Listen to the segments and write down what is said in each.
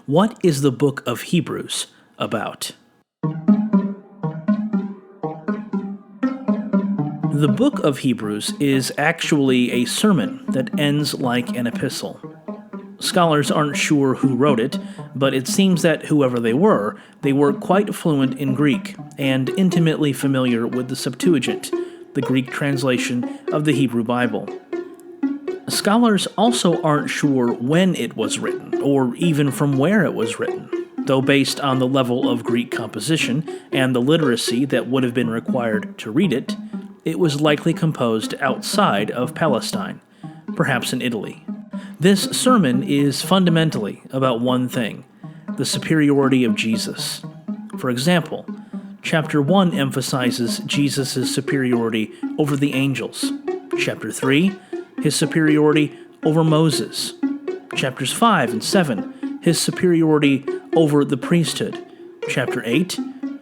what is the book of Hebrews about? The book of Hebrews is actually a sermon that ends like an epistle. Scholars aren't sure who wrote it, but it seems that whoever they were quite fluent in Greek and intimately familiar with the Septuagint, the Greek translation of the Hebrew Bible. Scholars also aren't sure when it was written, or even from where it was written, though based on the level of Greek composition and the literacy that would have been required to read it, it was likely composed outside of Palestine, perhaps in Italy. This sermon is fundamentally about one thing: the superiority of Jesus. For example, chapter 1 emphasizes Jesus' superiority over the angels. Chapter 3, his superiority over Moses. Chapters 5 and 7, his superiority over the priesthood. Chapter 8,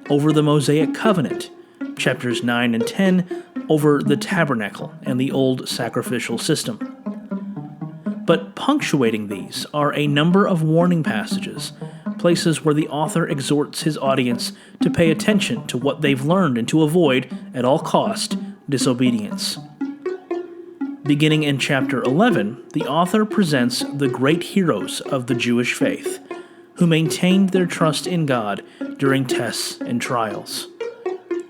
over the Mosaic covenant. Chapters 9 and 10, over the tabernacle and the old sacrificial system. But punctuating these are a number of warning passages, places where the author exhorts his audience to pay attention to what they've learned and to avoid, at all cost, disobedience. Beginning in chapter 11, the author presents the great heroes of the Jewish faith, who maintained their trust in God during tests and trials.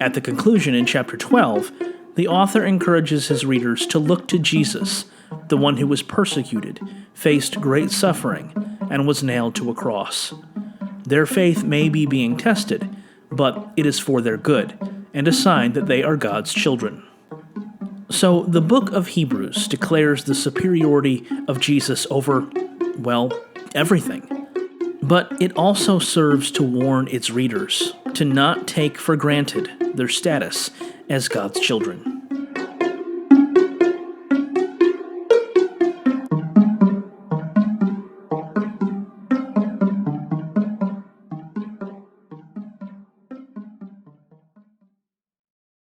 At the conclusion in chapter 12, the author encourages his readers to look to Jesus, the one who was persecuted, faced great suffering, and was nailed to a cross. Their faith may be being tested, but it is for their good, and a sign that they are God's children. So the book of Hebrews declares the superiority of Jesus over, well, everything. But it also serves to warn its readers to not take for granted their status as God's children.